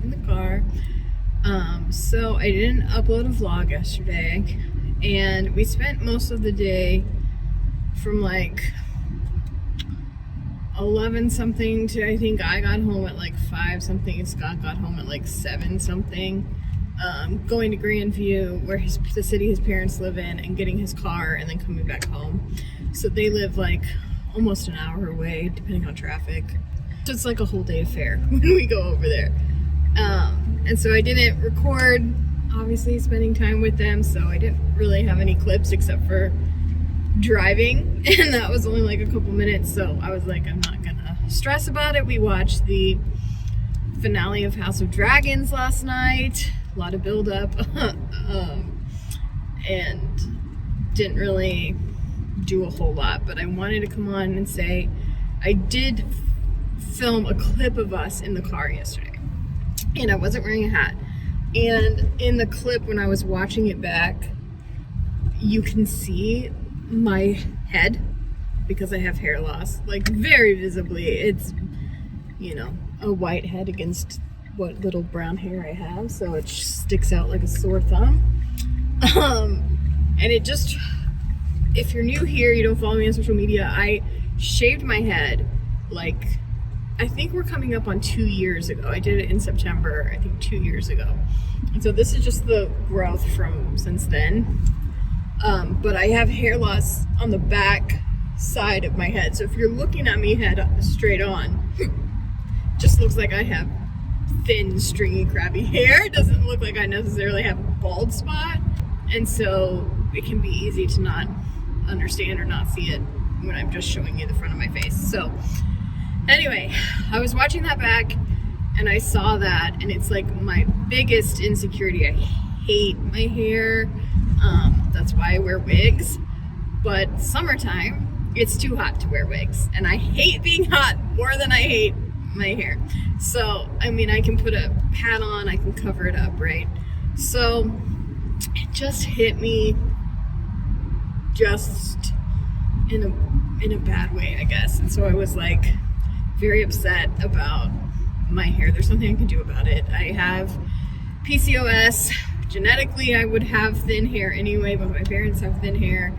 in the car. So I didn't upload a vlog yesterday, and we spent most of the day from like 11 something to, I think I got home at like 5 something and Scott got home at like 7 something, going to Grandview, where the city his parents live in, and getting his car and then coming back home. So they live like almost an hour away depending on traffic. So it's like a whole day affair when we go over there. And so I didn't record, obviously, spending time with them, so I didn't really have any clips except for driving, and that was only like a couple minutes, so I was like, I'm not gonna stress about it. We watched the finale of House of Dragons last night, a lot of build up, and didn't really do a whole lot, but I wanted to come on and say I did film a clip of us in the car yesterday, and I wasn't wearing a hat, and in the clip when I was watching it back, you can see my head, because I have hair loss, like very visibly. It's, you know, a white head against what little brown hair I have, so it sticks out like a sore thumb. And it just, if you're new here, you don't follow me on social media, I shaved my head like, I think we're coming up on 2 years ago. I did it in September, I think 2 years ago. And so this is just the growth from since then. But I have hair loss on the back side of my head. So if you're looking at me head straight on, just looks like I have thin, stringy, crabby hair. It doesn't look like I necessarily have a bald spot. And so it can be easy to not understand or not see it when I'm just showing you the front of my face. So anyway, I was watching that back and I saw that, and it's like my biggest insecurity. I hate my hair. That's why I wear wigs. But summertime, it's too hot to wear wigs. And I hate being hot more than I hate my hair. So, I mean, I can put a pad on, I can cover it up, right? So, it just hit me just in a bad way, I guess. And so I was like very upset about my hair. There's something I can do about it. I have PCOS. Genetically, I would have thin hair anyway, but my parents have thin hair.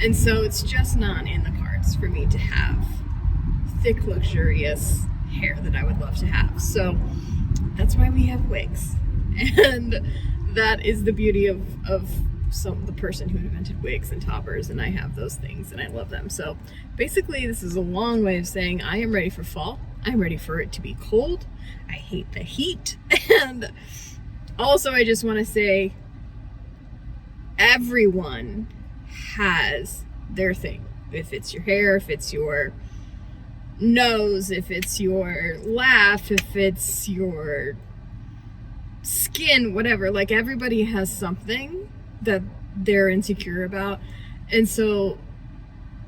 And so it's just not in the cards for me to have thick, luxurious hair that I would love to have. So that's why we have wigs. And that is the beauty of the person who invented wigs and toppers, and I have those things and I love them. So basically, this is a long way of saying I am ready for fall. I'm ready for it to be cold. I hate the heat. And also, I just want to say, everyone has their thing. If it's your hair, if it's your nose, if it's your laugh, if it's your skin, whatever. Like, everybody has something that they're insecure about. And so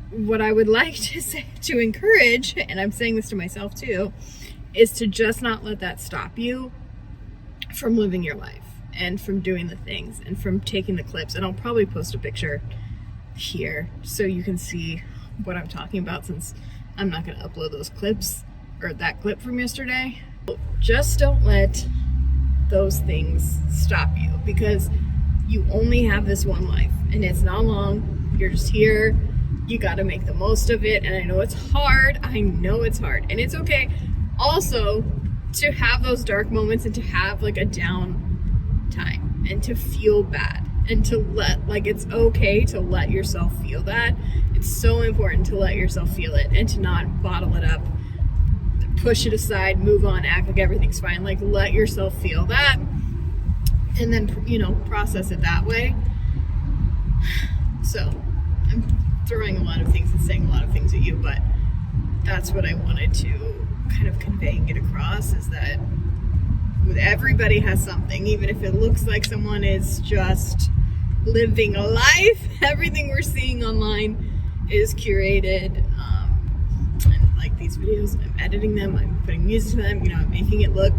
what I would like to say, to encourage, and I'm saying this to myself too, is to just not let that stop you from living your life and from doing the things and from taking the clips. And I'll probably post a picture here so you can see what I'm talking about, since I'm not going to upload those clips or that clip from yesterday. Just don't let those things stop you, because you only have this one life and it's not long. You're just here. You got to make the most of it. And I know it's hard. I know it's hard, and it's okay also to have those dark moments and to have like a down time and to feel bad and to let, like, it's okay to let yourself feel that. It's so important to let yourself feel it and to not bottle it up, push it aside, move on, act like everything's fine. Like, let yourself feel that and then, you know, process it that way. So I'm throwing a lot of things and saying a lot of things at you, but that's what I wanted to kind of convey and get across, is that everybody has something, even if it looks like someone is just living a life. Everything we're seeing online is curated, and like these videos, I'm editing them, I'm putting music to them, you know, I'm making it look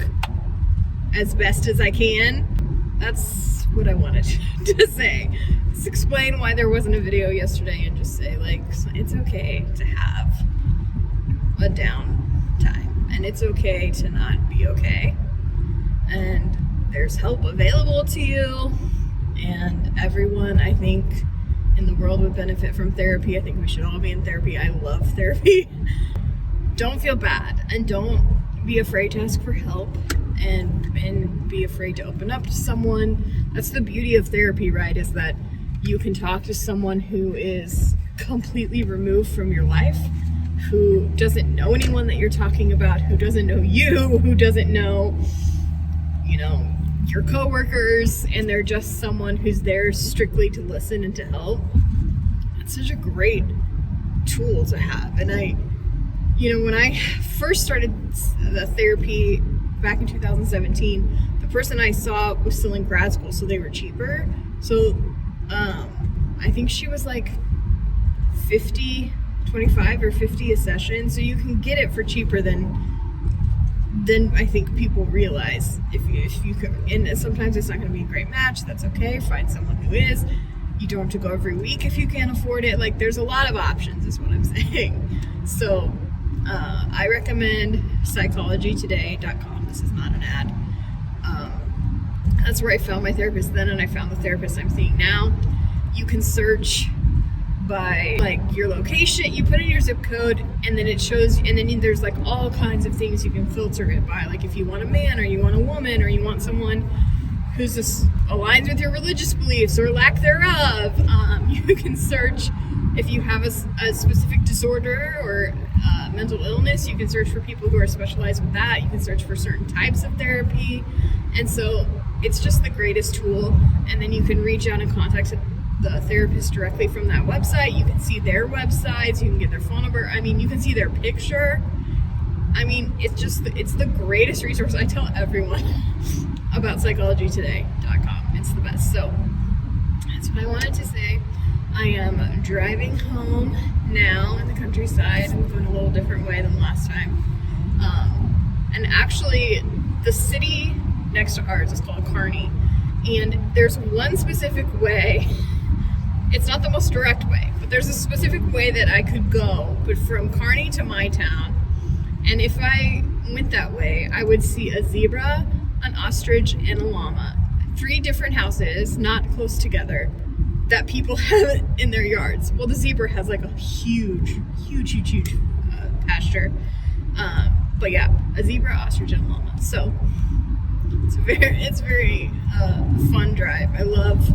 as best as I can. That's what I wanted to say. Just explain why there wasn't a video yesterday, and just say, like, it's okay to have a down time, and it's okay to not be okay. And there's help available to you, and everyone, I think, in the world would benefit from therapy. I think we should all be in therapy. I love therapy. Don't feel bad, and don't be afraid to ask for help, and be afraid to open up to someone. That's the beauty of therapy, right? Is that you can talk to someone who is completely removed from your life, who doesn't know anyone that you're talking about, who doesn't know you, who doesn't know, your coworkers, and they're just someone who's there strictly to listen and to help. It's such a great tool to have. And when I first started the therapy back in 2017, the person I saw was still in grad school, so they were cheaper. So I think she was like 25 or 50 a session, so you can get it for cheaper than I think people realize. If you could, and sometimes it's not going to be a great match. That's okay. Find someone who is. You don't have to go every week if you can't afford it. Like, there's a lot of options, is what I'm saying. So I recommend psychologytoday.com. This is not an ad. That's where I found my therapist then, and I found the therapist I'm seeing now. You can search by like your location. You put in your zip code, and then it shows, and then there's like all kinds of things you can filter it by. Like if you want a man, or you want a woman, or you want someone who's just aligns with your religious beliefs or lack thereof. You can search if you have a specific disorder or mental illness. You can search for people who are specialized with that. You can search for certain types of therapy, and so it's just the greatest tool. And then you can reach out and contact the therapist directly from that website. You can see their websites, you can get their phone number. You can see their picture. It's the greatest resource. I tell everyone about psychologytoday.com. It's the best. So that's what I wanted to say. I am driving home now in the countryside. I'm going a little different way than last time. And actually, the city next to ours is called Kearney. And there's one specific way. It's not the most direct way, but there's a specific way that I could go, but from Kearney to my town. And if I went that way, I would see a zebra, an ostrich, and a llama. 3 different houses, not close together, that people have in their yards. Well, the zebra has like a huge pasture. But yeah, a zebra, ostrich, and a llama. So it's very fun drive. I love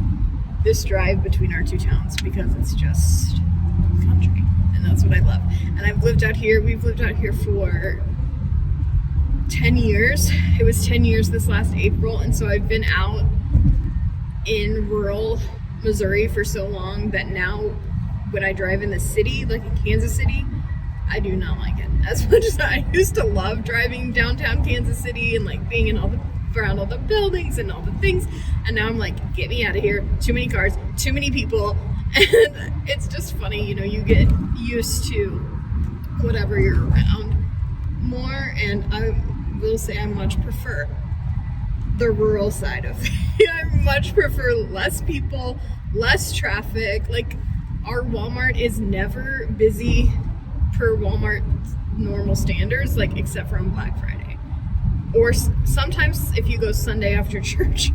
this drive between our 2 towns because it's just country, and that's what I love. And we've lived out here for 10 years. It was 10 years this last April, and so I've been out in rural Missouri for so long that now when I drive in the city, like in Kansas City, I do not like it as much as I used to love driving downtown Kansas City and like being in around all the buildings and all the things. And now I'm like, get me out of here. Too many cars, too many people. And it's just funny, you get used to whatever you're around more. And I will say I much prefer the rural side of it. I much prefer less people, less traffic. Like, our Walmart is never busy per Walmart normal standards, like except for on Black Friday. Or sometimes if you go Sunday after church.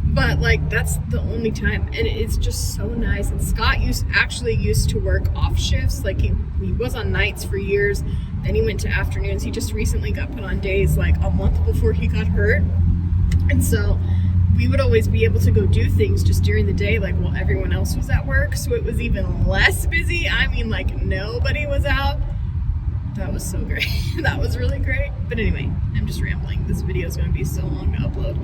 But like, that's the only time, and it's just so nice. And Scott actually used to work off shifts. Like he was on nights for years, then he went to afternoons. He just recently got put on days like a month before he got hurt. And so we would always be able to go do things just during the day, like while everyone else was at work. So it was even less busy. Like nobody was out. That was so great. That was really great. But anyway, I'm just rambling. This video is going to be so long to upload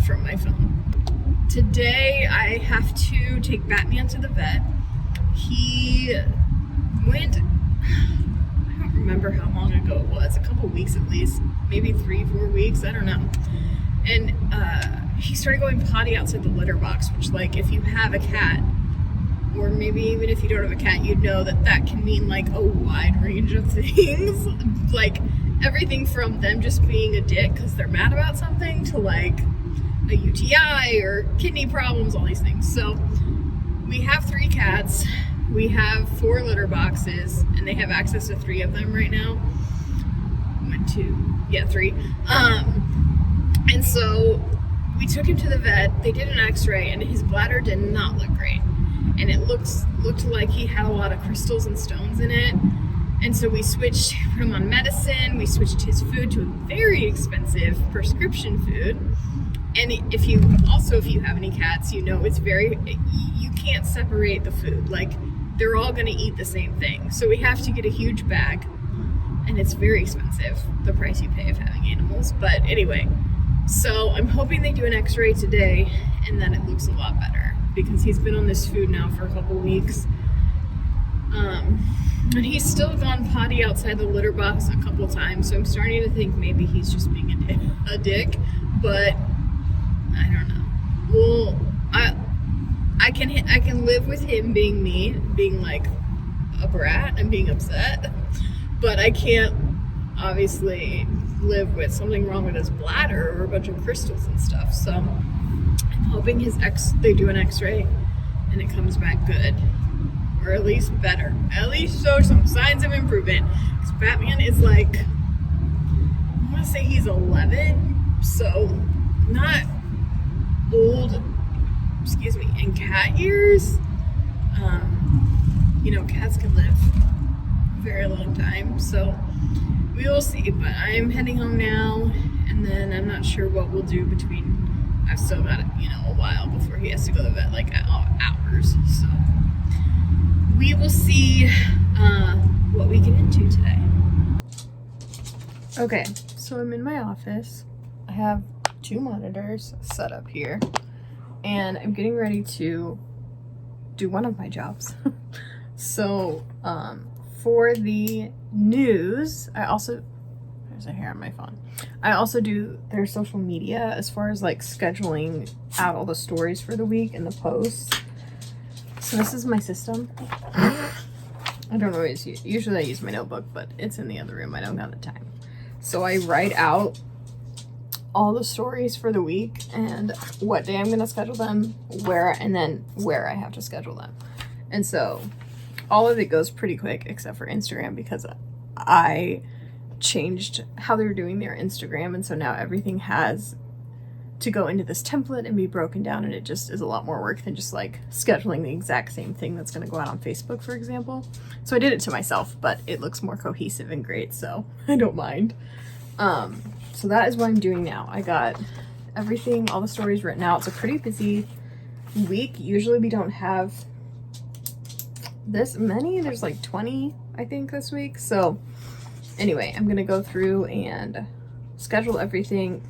from my phone. Today, I have to take Batman to the vet. He went, I don't remember how long ago it was, a couple weeks at least, maybe 3-4 weeks, I don't know. And he started going potty outside the litter box, which, like, if you have a cat, or maybe even if you don't have a cat, you'd know that can mean like a wide range of things. Like everything from them just being a dick because they're mad about something to like a UTI or kidney problems, all these things. So we have 3 cats. We have 4 litter boxes, and they have access to 3 of them right now. 1, 2, yeah, 3. And so we took him to the vet. They did an x-ray and his bladder did not look great. And it looked like he had a lot of crystals and stones in it. And so we put him on medicine. We switched his food to a very expensive prescription food. And if you have any cats, you know you can't separate the food. Like, they're all gonna eat the same thing. So we have to get a huge bag, and it's very expensive, the price you pay of having animals. But anyway, so I'm hoping they do an x-ray today and then it looks a lot better, because he's been on this food now for a couple weeks. And he's still gone potty outside the litter box a couple times, so I'm starting to think maybe he's just being a dick, but I don't know. Well, I can live with him being me, being like a brat and being upset, but I can't obviously live with something wrong with his bladder or a bunch of crystals and stuff. So I'm hoping they do an x-ray and it comes back good, or at least better, at least show some signs of improvement, because Batman is like, I want to say he's 11, so not old, in cat years. Cats can live a very long time, so we will see. But I am heading home now, and then I'm not sure what we'll do between, I've still got a while before he has to go to the vet, like hours, so we will see what we get into today. Okay, so I'm in my office. I have 2 monitors set up here, and I'm getting ready to do one of my jobs. So for the news, there's a hair on my phone. I also do their social media as far as like scheduling out all the stories for the week and the posts. So this is my system. I don't always usually I use my notebook, but it's in the other room. I don't have the time. So I write out all the stories for the week and what day I'm going to schedule them, where I have to schedule them. And so all of it goes pretty quick except for Instagram, because I changed how they're doing their Instagram, and so now everything has to go into this template and be broken down, and it just is a lot more work than just like scheduling the exact same thing that's going to go out on Facebook, for example. So I did it to myself, but it looks more cohesive and great, so I don't mind. So that is what I'm doing now. I got everything, all the stories written out. It's a pretty busy week. Usually we don't have this many. There's like 20, I think, this week. So anyway, I'm gonna go through and schedule everything,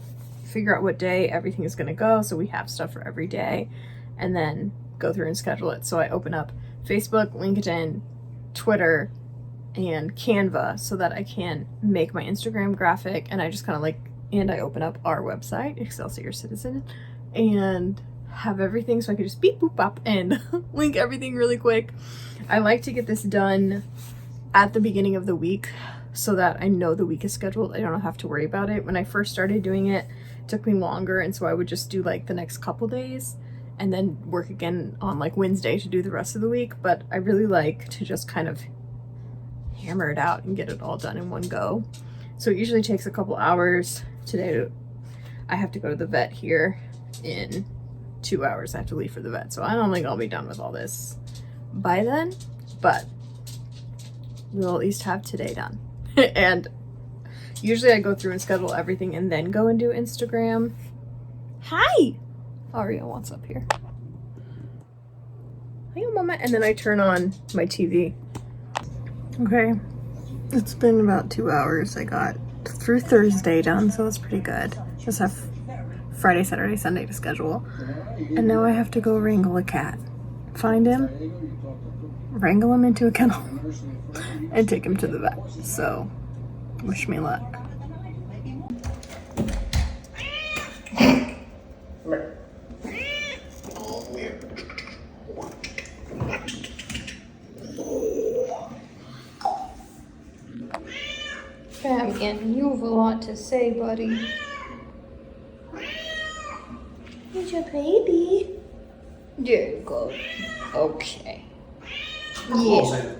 figure out what day everything is gonna go, so we have stuff for every day, and then go through and schedule it. So I open up Facebook, LinkedIn, Twitter, and Canva so that I can make my Instagram graphic, and I just kind of and I open up our website, Excelsior Citizen, and have everything so I can just beep boop bop and link everything really quick. I like to get this done at the beginning of the week so that I know the week is scheduled. I don't have to worry about it. When I first started doing it, it took me longer, and so I would just do like the next couple days and then work again on like Wednesday to do the rest of the week. But I really like to just kind of hammer it out and get it all done in one go. So it usually takes a couple hours. Today I have to go to the vet here in 2 hours. I have to leave for the vet, so I don't think I'll be done with all this by then, but we'll at least have today done. And usually I go through and schedule everything and then go and do Instagram. Hi! Aria wants up here. Hang on a moment, and then I turn on my TV. Okay, it's been about 2 hours. I got through Thursday done, so that's pretty good. Just have Friday, Saturday, Sunday to schedule. And now I have to go wrangle a cat. Find him, wrangle him into a kennel, and take him to the vet. So, wish me luck. Fabian, you have a lot to say, buddy. Here's your baby. There you go. Okay. Yeah.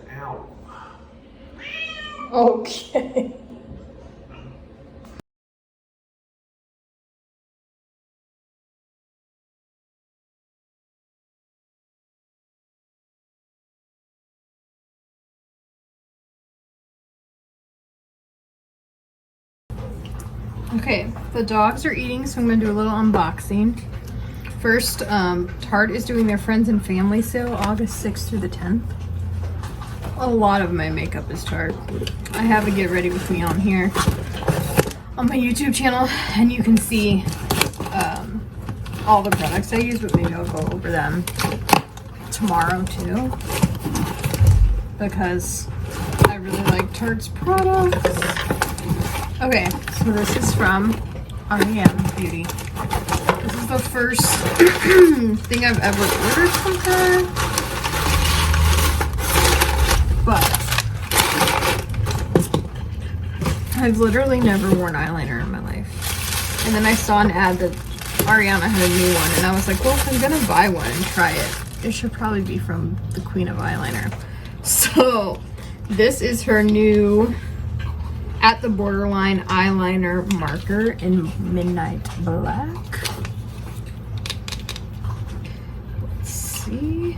Okay. Okay, the dogs are eating, so I'm gonna do a little unboxing. First, Tarte is doing their friends and family sale August 6th through the 10th. A lot of my makeup is Tarte. I have a get ready with me on here on my YouTube channel, and you can see all the products I use, but maybe I'll go over them tomorrow too, because I really like Tarte's products. Okay, so this is from REM Beauty. This is the first thing I've ever ordered from her, but I've literally never worn eyeliner in my life. And then I saw an ad that Ariana had a new one, and I was like, well, if I'm gonna buy one and try it, it should probably be from the Queen of Eyeliner. So this is her new At the Borderline eyeliner marker in Midnight Black. Let's see.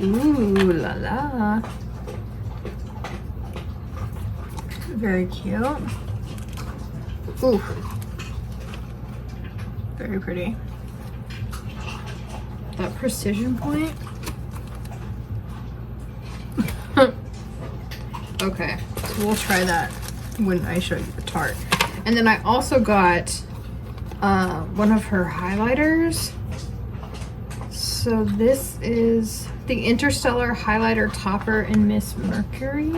Ooh la la. Very cute. Ooh. Very pretty. That precision point. Okay, so we'll try that when I show you the Tarte. And then I also got one of her highlighters. So this is the Interstellar Highlighter Topper in Miss Mercury.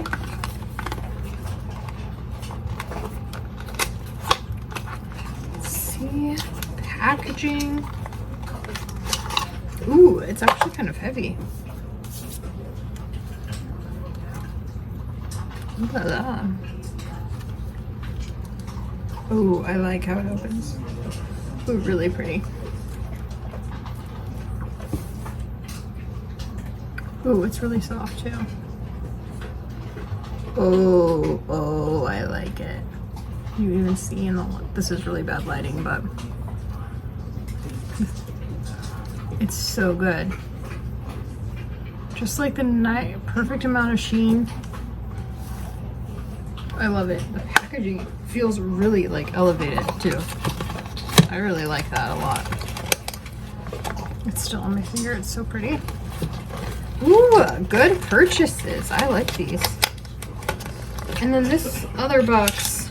Let's see, packaging. Ooh, it's actually kind of heavy. Look at that. Ooh, I like how it opens. Ooh, really pretty. Ooh, it's really soft too. Oh, I like it. You even see in the, this is really bad lighting, but it's so good. Just like the perfect amount of sheen. I love it. The packaging feels really like elevated too. I really like that a lot. It's still on my finger. It's so pretty. Ooh, good purchases. I like these. And then this other box,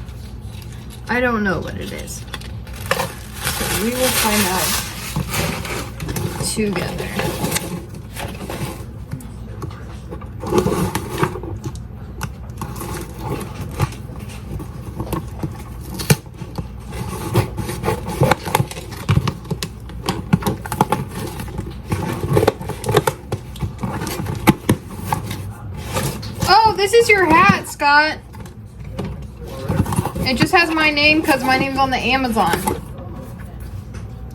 I don't know what it is. So we will find out together. This is your hat, Scott. It just has my name because my name's on the Amazon.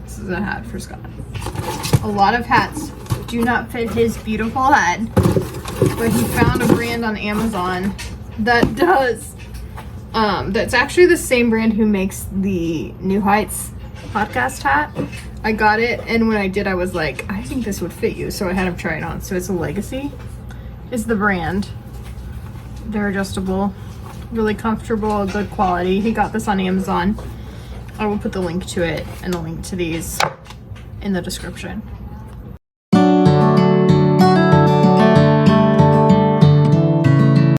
This is a hat for Scott. A lot of hats do not fit his beautiful head, but he found a brand on Amazon that does. That's actually the same brand who makes the New Heights podcast hat. I got it, and when I did, I was like, I think this would fit you, so I had him try it on. So it's a Legacy, is the brand. They're adjustable, really comfortable, good quality. He got this on Amazon. I will put the link to it and the link to these in the description.